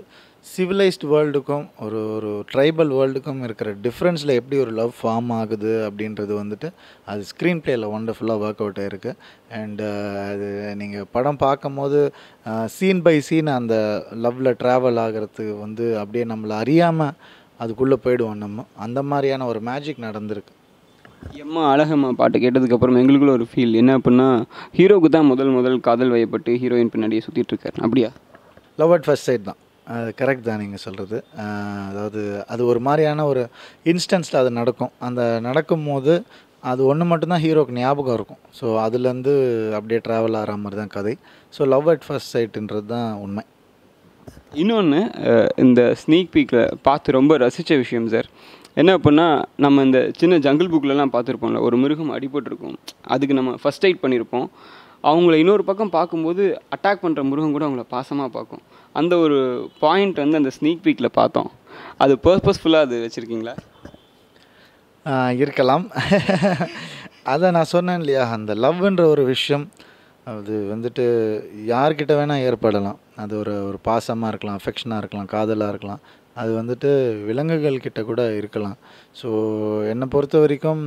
S1: சிவிலைஸ்டு வேர்ல்டுக்கும் ஒரு ஒரு ட்ரைபல் வேர்ல்டுக்கும் இருக்கிற டிஃப்ரென்ஸில் எப்படி ஒரு லவ் ஃபார்ம் ஆகுது அப்படின்றது வந்துட்டு அது ஸ்க்ரீன் பிளேயில் ஒண்டர்ஃபுல்லாக ஒர்க் அவுட் ஆகிருக்கு. அண்டு அது நீங்கள் படம் பார்க்கும் போது சீன் பை சீன் அந்த லவ்வில் ட்ராவல் ஆகிறதுக்கு வந்து அப்படியே நம்மளை அறியாமல் அதுக்குள்ளே போயிடுவோம். நம்ம அந்த மாதிரியான ஒரு மேஜிக் நடந்திருக்கு.
S2: எம்மா அழகம்மா பாட்டு கேட்டதுக்கப்புறம் எங்களுக்குள்ள ஒரு ஃபீல் என்ன அப்படின்னா, ஹீரோவுக்கு தான் முதல் காதல் வயப்பட்டு ஹீரோயின் பின்னாடியே சுற்றிட்டுருக்காரு. அப்படியா?
S1: லவ் அட் ஃபர்ஸ்ட் சைட் தான். அது கரெக்ட் தான் நீங்கள் சொல்கிறது. அதாவது அது ஒரு மாதிரியான ஒரு இன்ஸ்டன்ஸில் அது நடக்கும். அந்த நடக்கும்போது அது ஒன்று மட்டும்தான் ஹீரோவுக்கு ஞாபகம் இருக்கும். ஸோ அதுலேருந்து அப்படியே ட்ராவல் ஆகிற மாதிரி தான் கதை. ஸோ லவ் அட் ஃபர்ஸ்ட் சைட்டுன்றது தான் உண்மை.
S2: இன்னொன்று, இந்த ஸ்னீக் பீக்கில் பார்த்து ரொம்ப ரசித்த விஷயம் சார் என்ன அப்படின்னா, நம்ம இந்த சின்ன ஜங்கிள் புக்கிலலாம் பார்த்துருப்போம்ல, ஒரு மிருகம் அடிபட்டிருக்கும், அதுக்கு நம்ம ஃபஸ்ட் எய்ட் பண்ணியிருப்போம். அவங்கள இன்னொரு பக்கம் பார்க்கும்போது அட்டாக் பண்ணுற மிருகம் கூட அவங்கள பாசமாக பார்க்கும். அந்த ஒரு பாயிண்ட் வந்து அந்த ஸ்னீக் பீக்கில் பார்த்தோம். அது பர்பஸ்ஃபுல்லாக அது வச்சுருக்கீங்களா?
S1: இருக்கலாம். அதை நான் சொன்னேன் இல்லையா, அந்த லவ்ன்ற ஒரு விஷயம் அது வந்துட்டு யார்கிட்ட வேணால் ஏற்படலாம். அது ஒரு ஒரு பாசமாக இருக்கலாம், அஃபெக்ஷனாக இருக்கலாம், காதலாக இருக்கலாம். அது வந்துட்டு விலங்குகள் கிட்ட கூட இருக்கலாம். ஸோ என்னை பொறுத்த வரைக்கும்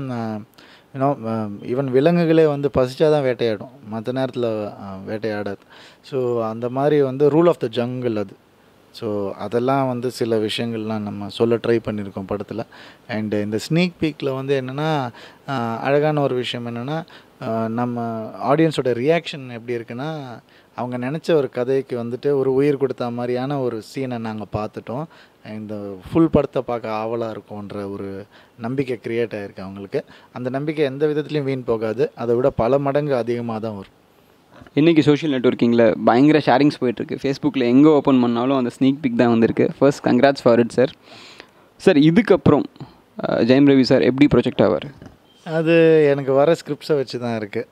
S1: ஈவன் விலங்குகளே வந்து பசிச்சா தான் வேட்டையாடும், மற்ற நேரத்தில் வேட்டையாடாது. ஸோ அந்த மாதிரி வந்து ரூல் ஆஃப் த ஜங்கிள் அது. ஸோ அதெல்லாம் வந்து சில விஷயங்கள்லாம் நம்ம சொல்ல ட்ரை பண்ணியிருக்கோம் படத்தில். அண்டு இந்த ஸ்னீக் பீக்கில் வந்து என்னென்னா அழகான ஒரு விஷயம் என்னென்னா, நம்ம ஆடியன்ஸோட ரியாக்ஷன் எப்படி இருக்குன்னா, அவங்க நினச்ச ஒரு கதைக்கு வந்துட்டு ஒரு உயிர் கொடுத்த மாதிரியான ஒரு சீனை நாங்கள் பார்த்துட்டோம். இந்த ஃபுல் படத்தை பார்க்க ஆவலாக இருக்கும்ன்ற ஒரு நம்பிக்கை க்ரியேட் ஆகிருக்கு அவங்களுக்கு. அந்த நம்பிக்கை எந்த விதத்துலையும் வீண் போகாது, அதை விட பல மடங்கு அதிகமாக தான் வரும்.
S2: இன்றைக்கி சோஷியல் நெட்வொர்க்கிங்கில் பயங்கர ஷேரிங்ஸ் போயிட்டுருக்கு. ஃபேஸ்புக்கில் எங்கே ஓப்பன் பண்ணாலும் அந்த ஸ்னீக் பிக் தான் வந்திருக்கு. First congrats for it sir. Sir இதுக்கப்புறம் ஜெயம் ரவி சார் எப்படி ப்ரொஜெக்ட் ஆவார்?
S1: அது எனக்கு வர ஸ்கிரிப்ட்ஸை வச்சு தான் இருக்குது.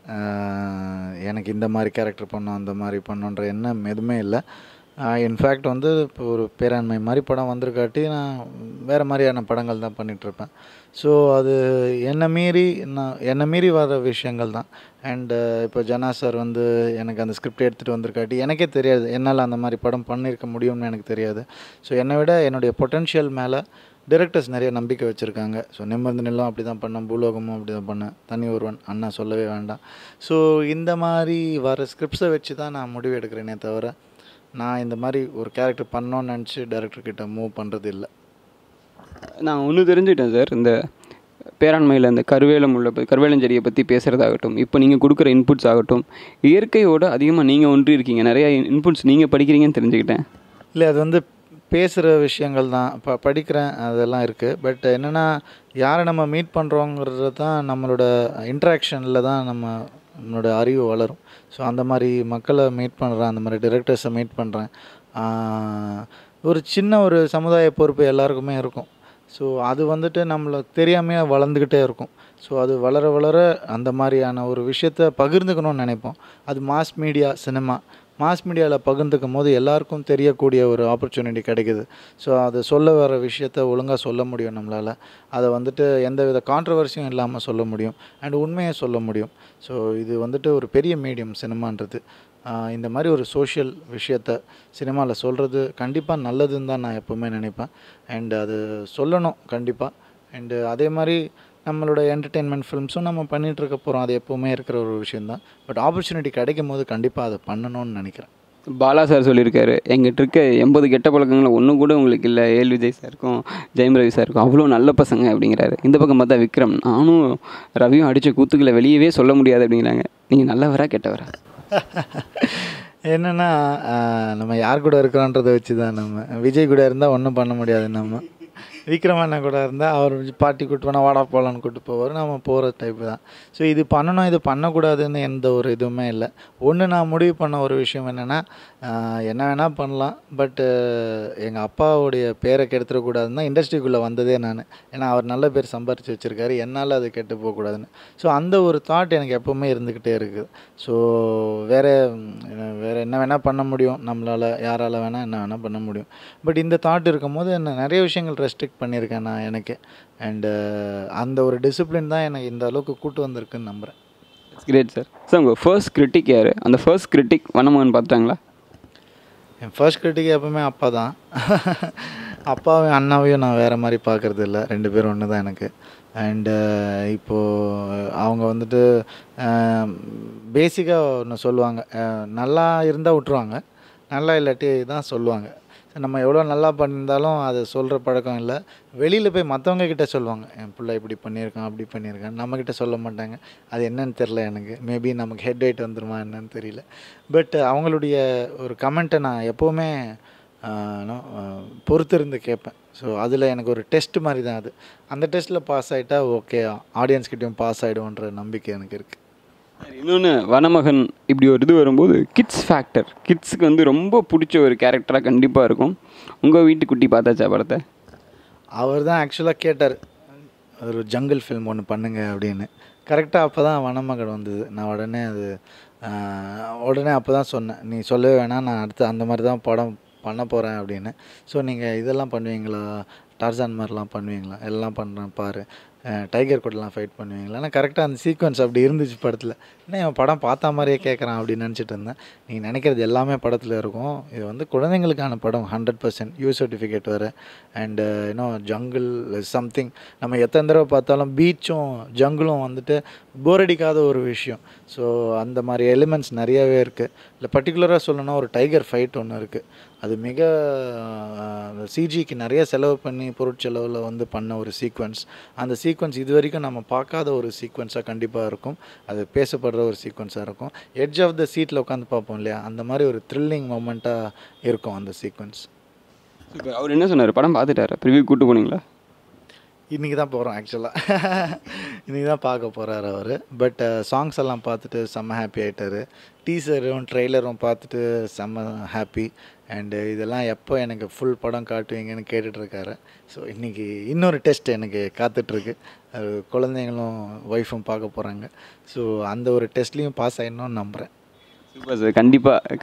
S1: எனக்கு இந்த மாதிரி கேரக்டர் பண்ணோம், அந்த மாதிரி பண்ணோன்ற எண்ணம் எதுவுமே இல்லை. இன்ஃபேக்ட் வந்து இப்போ ஒரு பேராண்மை மாதிரி படம் வந்திருக்காட்டி நான் வேறு மாதிரியான படங்கள் தான் பண்ணிகிட்ருப்பேன். ஸோ அது என்னை மீறி வர விஷயங்கள் தான். அண்டு இப்போ ஜனா சார் வந்து எனக்கு அந்த ஸ்கிரிப்ட் எடுத்துகிட்டு வந்திருக்காட்டி எனக்கே தெரியாது என்னால் அந்த மாதிரி படம் பண்ணியிருக்க முடியும்னு எனக்கு தெரியாது. ஸோ என்னை விட என்னுடைய பொட்டென்ஷியல் மேலே டைரக்டர்ஸ் நிறைய நம்பிக்கை வச்சுருக்காங்க. ஸோ நிமிர்ந்து நிலம் அப்படி தான் பண்ணேன், பூலோகமும் அப்படி தான் பண்ணேன், தனி ஒருவன் அண்ணா சொல்லவே வேண்டாம். ஸோ இந்த மாதிரி வர ஸ்கிரிப்ட்ஸை வச்சு தான் நான் முடிவு எடுக்கிறேனே தவிர, நான் இந்த மாதிரி ஒரு கேரக்டர் பண்ணோன்னு நினச்சி டைரக்டர்கிட்ட மூவ் பண்ணுறது இல்லை.
S2: நான் ஒன்று தெரிஞ்சுக்கிட்டேன் சார், இந்த பேராண்மையில் இந்த கருவேலஞ்செடியை பற்றி பேசுகிறதாகட்டும், இப்போ நீங்கள் கொடுக்குற இன்புட்ஸ் ஆகட்டும், இயற்கையோடு அதிகமாக நீங்கள் ஒன்றி இருக்கீங்க, நிறைய இன்புட்ஸ் நீங்கள் படிக்கிறீங்கன்னு தெரிஞ்சுக்கிட்டேன்.
S1: இல்லை, அது வந்து பேசுகிற விஷயங்கள் தான் படிக்கிறேன், அதெல்லாம் இருக்குது. பட் என்னென்னா, யாரை நம்ம மீட் பண்ணுறோங்கிறது தான் நம்மளோட இன்ட்ராக்ஷனில் தான் நம்மளோட அறிவு வளரும். ஸோ அந்த மாதிரி மக்களை மீட் பண்ணுறேன், அந்த மாதிரி டைரக்டர்ஸை மீட் பண்ணுறேன். ஒரு சின்ன ஒரு சமுதாய பொறுப்பு எல்லாருக்குமே இருக்கும். ஸோ அது வந்துட்டு நம்மளை தெரியாமையே வளர்ந்துக்கிட்டே இருக்கும். ஸோ அது வளர வளர அந்த மாதிரியான ஒரு விஷயத்த பகிர்ந்துக்கணும்னு நினைப்போம். அது மாஸ் மீடியா, சினிமா மாஸ் மீடியாவில் பகிர்ந்துக்கும் போது எல்லாருக்கும் தெரியக்கூடிய ஒரு ஆப்பர்ச்சுனிட்டி கிடைக்குது. ஸோ அது சொல்ல வர விஷயத்த ஒழுங்காக சொல்ல முடியும் நம்மளால். அதை வந்துட்டு எந்தவித கான்ட்ரவர்சியும் இல்லாமல் சொல்ல முடியும் அண்ட் உண்மையை சொல்ல முடியும். ஸோ இது வந்துட்டு ஒரு பெரிய மீடியம் சினிமான்றது. இந்த மாதிரி ஒரு சோஷியல் விஷயத்த சினிமாவில் சொல்கிறது கண்டிப்பாக நல்லதுன்னு தான் நான் எப்போவுமே நினைப்பேன். அண்ட் அது சொல்லணும் கண்டிப்பாக. அண்டு அதே மாதிரி நம்மளோட என்டர்டெயின்மெண்ட் ஃபிலிம்ஸும் நம்ம பண்ணிகிட்ருக்க போகிறோம். அது எப்போவுமே இருக்கிற ஒரு விஷயந்தான். பட் ஆப்பர்ச்சுனிட்டி கிடைக்கும் போது கண்டிப்பாக அதை பண்ணணும்னு நினைக்கிறேன்.
S2: பாலா சார் சொல்லியிருக்காரு, எங்கிட்ட இருக்க 80 கெட்ட பழக்கங்களில் ஒன்றும் கூட உங்களுக்கு இல்லை. ஏல் விஜய் சாருக்கும் ஜெயம் ரவி சாருக்கும் அவ்வளோ நல்ல பசங்க அப்படிங்கிறாரு. இந்த பக்கம் பார்த்தா விக்ரம், நானும் ரவியும் அடித்த கூத்துக்களை வெளியவே சொல்ல முடியாது அப்படிங்கிறாங்க. நீங்கள் நல்லவரா கெட்டவரா?
S1: என்னென்னா நம்ம யார் கூட இருக்கிறோன்றதை வச்சு தான். நம்ம விஜய் கூட இருந்தால் ஒன்றும் பண்ண முடியாது. நம்ம விக்ரம் அண்ணன் கூட இருந்தால் அவர் பாட்டி கூட்டு போனால் வாடா போகலான்னு கூப்பிட்டு போவார். நம்ம போகிற டைப்பு தான். ஸோ இது பண்ணணும் இது பண்ணக்கூடாதுன்னு எந்த ஒரு இதுவுமே இல்லை. ஒன்று நான் முடிவு பண்ண ஒரு விஷயம் என்னென்னா, என்ன வேணால் பண்ணலாம், பட்டு எங்கள் அப்பாவுடைய பேரை கெடுத்துடக்கூடாதுன்னு தான் இண்டஸ்ட்ரிக்குள்ளே வந்ததே நான். ஏன்னா அவர் நல்ல பேர் சம்பாரித்து வச்சுருக்காரு, என்னால் அது கெட்டு போகக்கூடாதுன்னு. ஸோ அந்த ஒரு தாட் எனக்கு எப்போவுமே இருந்துக்கிட்டே இருக்குது. ஸோ வேறு என்ன வேணால் பண்ண முடியும் நம்மளால், யாரால் வேணால் என்ன வேணால் பண்ண முடியும். பட் இந்த தாட் இருக்கும் போது என்ன நிறைய விஷயங்கள் ரெஸ்ட்ரிக்ட் பண்ணியிருக்கேன் நான் எனக்கு. அண்டு அந்த ஒரு டிசிப்ளின் தான் எனக்கு இந்த அளவுக்கு கூட்டு வந்திருக்குன்னு நம்புகிறேன்.
S2: Great sir. சார் உங்கள் ஃபர்ஸ்ட் கிரிட்டிக் யார்? அந்த ஃபர்ஸ்ட் கிரிட்டிக் வனமகன் பார்த்துட்டாங்களா?
S1: என் ஃபர்ஸ்ட் கிரிட்டிக் எப்பவுமே அப்பா தான். அப்பாவையும் அண்ணாவையும் நான் வேறு மாதிரி பார்க்குறது இல்லை. 2 பேரும் ஒன்று தான் எனக்கு. அண்டு இப்போது அவங்க வந்துட்டு பேசிக்காக ஒன்று சொல்லுவாங்க, நல்லா இருந்தால் விட்ருவாங்க, நல்லா இல்லாட்டி தான் சொல்லுவாங்க. நம்ம எவ்வளோ நல்லா பண்ணியிருந்தாலும் அதை சொல்கிற பழக்கம் இல்லை. வெளியில் போய் மற்றவங்க கிட்டே சொல்லுவாங்க, என் பிள்ளை இப்படி பண்ணியிருக்கான் அப்படி பண்ணியிருக்கான். நம்மக்கிட்ட சொல்ல மாட்டாங்க. அது என்னன்னு தெரில எனக்கு. மேபி நமக்கு ஹெட் வெயிட் வந்துடுமா என்னன்னு தெரியல. பட் அவங்களுடைய ஒரு கமெண்ட்டை நான் எப்போவுமே பொறுத்திருந்து கேட்பேன். ஸோ அதில் எனக்கு ஒரு டெஸ்ட் மாதிரி தான் அது. அந்த டெஸ்ட்டில் பாஸ் ஆகிட்டா ஓகே, ஆடியன்ஸ்கிட்டையும் பாஸ் ஆகிடுவோன்ற நம்பிக்கை எனக்கு இருக்குது.
S2: இன்னொன்று, வனமகன் இப்படி ஒரு இது வரும்போது கிட்ஸ் ஃபேக்டர், கிட்ஸுக்கு வந்து ரொம்ப பிடிச்ச ஒரு கேரக்டராக கண்டிப்பாக இருக்கும். உங்கள் வீட்டுக்குட்டி பார்த்தாச்சா படத்தை?
S1: அவர் தான் ஆக்சுவலாக கேட்டார், ஒரு ஜங்கிள் ஃபில்ம் ஒன்று பண்ணுங்க அப்படின்னு. கரெக்டாக அப்போ தான் வனமகன் வந்தது. நான் உடனே அப்போ தான் சொன்னேன், நீ சொல்லவே வேணாம், நான் அடுத்து அந்த மாதிரி தான் படம் பண்ண போகிறேன் அப்படின்னு. ஸோ நீங்கள் இதெல்லாம் பண்ணுவீங்களா, டார்சான் மாதிரிலாம் பண்ணுவீங்களா? எல்லாம் பண்ணுறேன் பாரு, டைகர் கூடலாம் ஃபைட் பண்ணுவீங்களா? ஆனால் கரெக்டாக அந்த சீக்வன்ஸ் அப்படி இருந்துச்சு படத்தில். ஏன்னா என் படம் பார்த்தா மாதிரியே கேட்குறான் அப்படின்னு நினச்சிட்டு இருந்தேன். நீங்கள் நினைக்கிறது எல்லாமே படத்தில் இருக்கும். இது வந்து குழந்தைங்களுக்கான படம் 100%, யூ சர்டிஃபிகேட் வேறு. அண்டு இன்னும் ஜங்கிள் சம்திங், நம்ம எத்தனை தடவை பார்த்தாலும் பீச்சும் ஜங்கிளும் வந்துட்டு போர் அடிக்காத ஒரு விஷயம். ஸோ அந்த மாதிரி எலிமெண்ட்ஸ் நிறையாவே இருக்குது. இல்லை பர்டிகுலராக சொல்லணும்னா ஒரு டைகர் ஃபைட் ஒன்று இருக்குது. அது மிக சிஜிக்கு நிறைய செலவு பண்ணி பொருட்செலவில் வந்து பண்ண ஒரு சீக்வன்ஸ். அந்த சீக்வன்ஸ் இது வரைக்கும் நம்ம பார்க்காத ஒரு சீக்வன்ஸாக கண்டிப்பாக இருக்கும். அது பேசப்படுற ஒரு சீக்வன்ஸாக இருக்கும். எட்ஜ் ஆஃப் த சீட்டில் உட்காந்து பார்ப்போம் இல்லையா, அந்த மாதிரி ஒரு த்ரில்லிங் மொமெண்ட்டாக இருக்கும் அந்த சீக்வன்ஸ்.
S2: இப்போ அவர் என்ன சொன்னார்? படம் பார்த்துட்டாரு, ப்ரிவ்யூ கூப்பிட்டு போனீங்களா?
S1: இன்றைக்கி தான் போகிறோம் ஆக்சுவலாக. இன்றைக்கி தான் பார்க்க போகிறாரு அவர். பட் சாங்ஸ் எல்லாம் பார்த்துட்டு செம்ம ஹாப்பி ஆகிட்டார். டீசரும் ட்ரெய்லரும் பார்த்துட்டு செம்ம ஹாப்பி. அண்டு இதெல்லாம் எப்போ எனக்கு ஃபுல் படம் காட்டுவீங்கன்னு கேட்டுட்ருக்காரு. ஸோ இன்றைக்கி இன்னொரு டெஸ்ட் எனக்கு காத்துட்ருக்கு. குழந்தைங்களும் ஒய்ஃபும் பார்க்க போகிறாங்க. ஸோ அந்த ஒரு டெஸ்ட்லேயும் பாஸ் ஆகிடணும்னு நம்புகிறேன்.
S2: Super sir.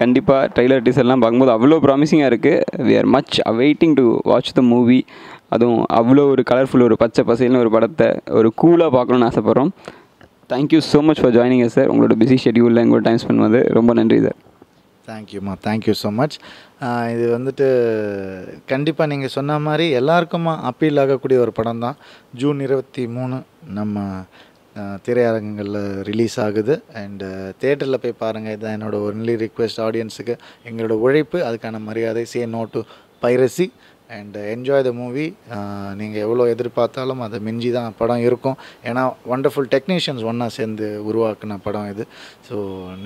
S2: கண்டிப்பாக ட்ரெய்லர் டீசர்லாம் பார்க்கும்போது அவ்வளோ ப்ராமிசிங்காக இருக்குது. We are much awaiting to watch the movie. அதுவும் அவ்வளோ ஒரு கலர்ஃபுல், ஒரு பச்சை பசேல்னு ஒரு படத்தை ஒரு கூலாக பார்க்கணுன்னு ஆசைப்பட்றோம். Thank you so much for joining us sir. உங்களோட பிஸி ஷெட்யூலில் எங்களோட டைம் ஸ்பெண்ட் பண்ணது ரொம்ப நன்றி சார்.
S1: தேங்க்யூம்மா, தேங்க்யூ ஸோ மச். இது வந்துட்டு கண்டிப்பாக நீங்கள் சொன்ன மாதிரி எல்லாருக்குமா அப்பீல் ஆகக்கூடிய ஒரு படம் தான். ஜூன் 23 நம்ம திரையரங்குகளில் ரிலீஸ் ஆகுது. அண்டு தேட்டரில் போய் பாருங்கள். இதுதான் என்னோட ஒன்லி ரிக்வெஸ்ட் ஆடியன்ஸுக்கு. எங்களோட உழைப்பு, அதுக்கான மரியாதை. Say no to piracy and enjoy the movie. நீங்கள் எவ்வளோ எதிர்பார்த்தாலும் அதை மிஞ்சி தான் படம் இருக்கும். ஏன்னா வண்டர்ஃபுல் டெக்னீஷியன்ஸ் ஒன்றா சேர்ந்து உருவாக்குன படம் இது. ஸோ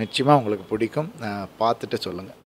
S1: நிச்சயமாக உங்களுக்கு பிடிக்கும். பார்த்துட்டு சொல்லுங்கள்.